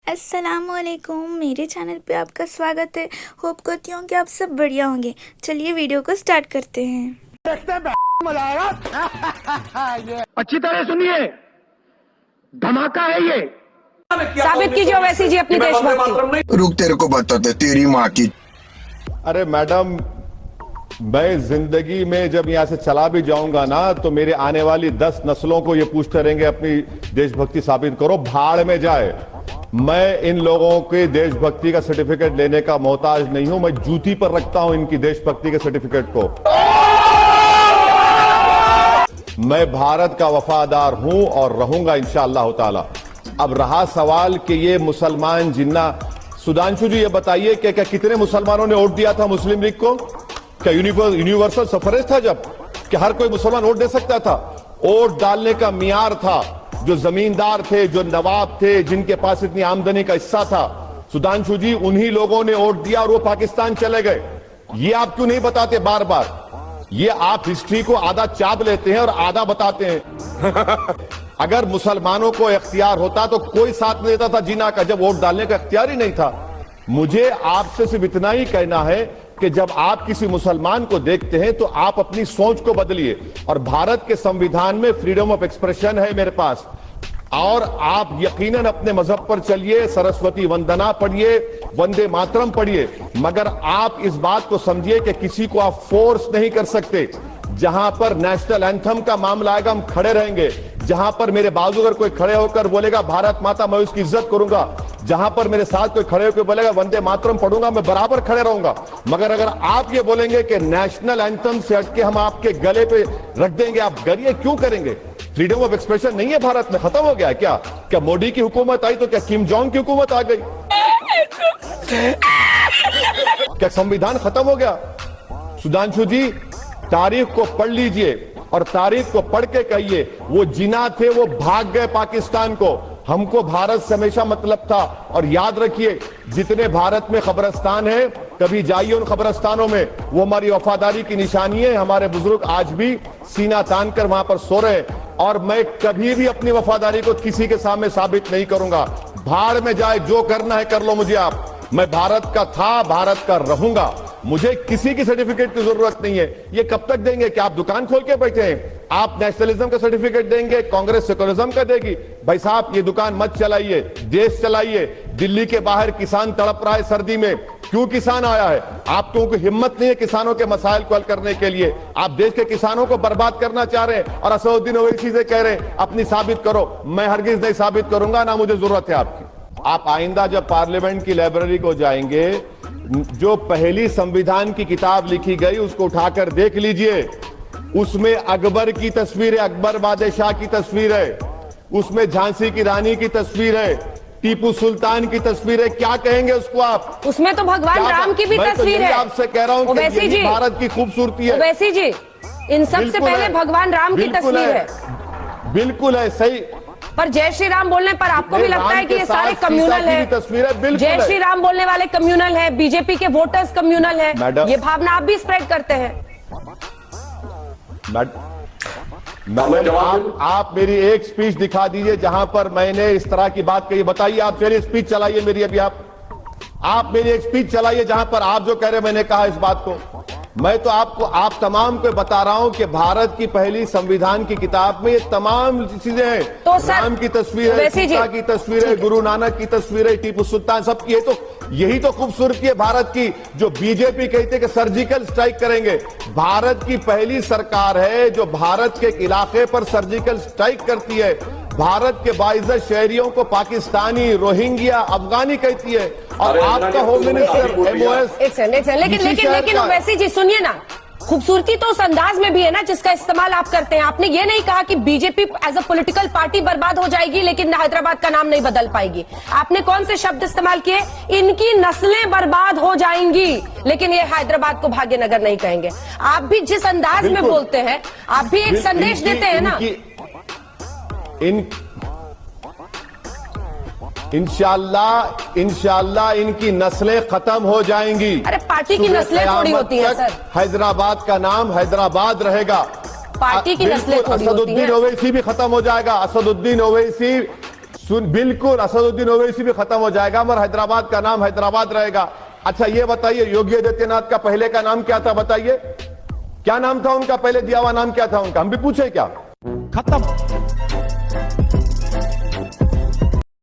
अस्सलामुअलैकुम, मेरे चैनल पे आपका स्वागत है। होप करती हूँ कि आप सब बढ़िया होंगे। चलिए वीडियो को स्टार्ट करते हैं। मजा आएगा। अच्छी तरह सुनिए, धमाका है ये। साबित कीजिए ओवैसी जी अपनी देशभक्ति। रुक, तेरे को बताते तेरी माँ की। अरे मैडम, मैं जिंदगी में जब यहाँ से चला भी जाऊंगा ना, तो मेरे आने वाली 10 नस्लों को ये पूछते रहेंगे अपनी देशभक्ति साबित करो। भाड़ में जाए। मैं इन लोगों के देशभक्ति का सर्टिफिकेट लेने का मोहताज नहीं हूं। मैं जूती पर रखता हूं इनकी देशभक्ति के सर्टिफिकेट को। मैं भारत का वफादार हूं और रहूंगा इंशाअल्लाह ताला। अब रहा सवाल कि ये मुसलमान जिन्ना, सुधांशु जी ये बताइए कि क्या कितने मुसलमानों ने वोट दिया था मुस्लिम लीग को? क्या यूनिवर्सल सफरेज था जब कि हर कोई मुसलमान वोट दे सकता था? वोट डालने का मियार था जो जमींदार थे, जो नवाब थे, जिनके पास इतनी आमदनी का हिस्सा था। सुधांशु जी, उन्हीं लोगों ने वोट दिया और वो पाकिस्तान चले गए। ये आप क्यों नहीं बताते बार बार? ये आप हिस्ट्री को आधा चाप लेते हैं और आधा बताते हैं। अगर मुसलमानों को इख्तियार होता तो कोई साथ नहीं देता था जीना का, जब वोट डालने का इख्तियार ही नहीं था। मुझे आपसे सिर्फ इतना ही कहना है कि जब आप किसी मुसलमान को देखते हैं तो आप अपनी सोच को बदलिए। और भारत के संविधान में फ्रीडम ऑफ एक्सप्रेशन है मेरे पास, और आप यकीनन अपने मजहब पर चलिए, सरस्वती वंदना पढ़िए, वंदे मातरम पढ़िए, मगर आप इस बात को समझिए कि किसी को आप फोर्स नहीं कर सकते। जहां पर नेशनल एंथम का मामला आएगा हम खड़े रहेंगे। जहां पर मेरे बाजू अगर कोई खड़े होकर बोलेगा भारत माता, मैं उसकी इज्जत करूंगा। जहां पर मेरे साथ कोई खड़े होकर बोलेगा वंदे मातरम पढ़ूंगा, मैं बराबर खड़े रहूंगा। मगर अगर आप ये बोलेंगे कि नेशनल एंथम से हटके हम आपके गले पे रख देंगे, आप गरिए क्यों करेंगे? फ्रीडम ऑफ एक्सप्रेशन नहीं है भारत में? खत्म हो गया क्या? क्या मोदी की हुकूमत आई तो क्या किम जोंग की हुकूमत आ गई? क्या संविधान खत्म हो गया? सुधांशु जी, तारीख को पढ़ लीजिए और तारीख को पढ़ के कहिए वो जिना थे, वो भाग गए पाकिस्तान को। हमको भारत से हमेशा मतलब था। और याद रखिए, जितने भारत में कब्रिस्तान है, कभी जाइए उन कब्रिस्तानों में, वो हमारी वफादारी की निशानी है। हमारे बुजुर्ग आज भी सीना तान कर वहां पर सो रहे हैं, और मैं कभी भी अपनी वफादारी को किसी के सामने साबित नहीं करूंगा। भाड़ में जाए, जो करना है कर लो मुझे आप। मैं भारत का था, भारत का रहूंगा। मुझे किसी की सर्टिफिकेट की जरूरत नहीं है। ये कब तक देंगे? कि आप दुकान खोल के बैठे हैं? आप नेशनलिज्म का सर्टिफिकेट देंगे, कांग्रेस सेकुलरिज्म का देगी? भाई साहब, ये दुकान मत चलाइए, देश चलाइए। दिल्ली के बाहर किसान तड़प रहा है सर्दी में। क्यों किसान आया है? आप लोगों को हिम्मत नहीं है किसानों के मसाइल को हल करने के लिए। आप देश के किसानों को बर्बाद करना चाह रहे हैं, और असदुद्दीन ओवैसी से कह रहे हैं अपनी साबित करो। मैं हरगिज नहीं साबित करूंगा, ना मुझे जरूरत है आपकी। आप आइंदा जब पार्लियामेंट की लाइब्रेरी को जाएंगे, जो पहली संविधान की किताब लिखी गई उसको उठाकर देख लीजिए। उसमें अकबर की तस्वीर है, अकबर बादशाह की तस्वीर है, उसमें झांसी की रानी की तस्वीर है, टीपू सुल्तान की तस्वीर है। क्या कहेंगे उसको आप? उसमें तो भगवान राम की भी तस्वीर है। आपसे कह रहा हूं कि यही भारत की खूबसूरती है। ओवैसी जी, इन सबसे पहले भगवान राम की तस्वीर है। बिल्कुल है, सही। पर जय श्री राम बोलने पर आपको भी लगता है कि ये सारे कम्युनल है? तस्वीर जय श्री राम बोलने वाले कम्युनल है, बीजेपी के वोटर्स कम्युनल है, ये भावना आप भी स्प्रेड करते हैं। आप मेरी एक स्पीच दिखा दीजिए जहां पर मैंने इस तरह की बात कही। बताइए आप, चलिए स्पीच चलाइए मेरी। अभी आप मेरी एक स्पीच चलाइए जहां पर आप जो कह रहे मैंने कहा इस बात को। मैं तो आपको, आप तमाम को बता रहा हूं कि भारत की पहली संविधान की किताब में ये तमाम चीजें हैं। तो राम की तस्वीर है, सीता की तस्वीर है, गुरु नानक की तस्वीर है, टीपू सुल्तान, सबकी है। तो यही तो खूबसूरती है भारत की। जो बीजेपी कहते हैं कि सर्जिकल स्ट्राइक करेंगे, भारत की पहली सरकार है जो भारत के एक इलाके पर सर्जिकल स्ट्राइक करती है। भारत के बाइज्जत शहरियों को पाकिस्तानी, रोहिंग्या, अफगानी कहती है, और आपका होम मिनिस्टर MOS। लेकिन वैसे जी सुनिए ना, खूबसूरती तो उस अंदाज में भी है ना जिसका इस्तेमाल आप करते हैं। आपने ये नहीं कहा कि BJP as a political party बर्बाद हो जाएगी लेकिन हैदराबाद का नाम नहीं बदल पाएगी। आपने कौन से शब्द इस्तेमाल किए? इनकी नस्लें बर्बाद हो जाएंगी लेकिन ये हैदराबाद को भाग्यनगर नहीं कहेंगे। आप भी जिस अंदाज में बोलते हैं, आप भी एक संदेश देते हैं ना। इंशाल्लाह इनकी नस्लें खत्म हो जाएंगी। अरे पार्टी की नस्लें थोड़ी होती हैं सर। हैदराबाद का नाम हैदराबाद रहेगा। पार्टी की नस्लें थोड़ी होती हैं। असदुद्दीन ओवैसी भी खत्म हो जाएगा। असदुद्दीन ओवैसी सुन, बिल्कुल असदुद्दीन ओवैसी भी खत्म हो जाएगा, मगर हैदराबाद का नाम हैदराबाद रहेगा। अच्छा ये बताइए, योगी आदित्यनाथ का पहले का नाम क्या था? बताइए क्या नाम था उनका, पहले दिया हुआ नाम क्या था उनका? हम भी पूछे क्या? खत्म।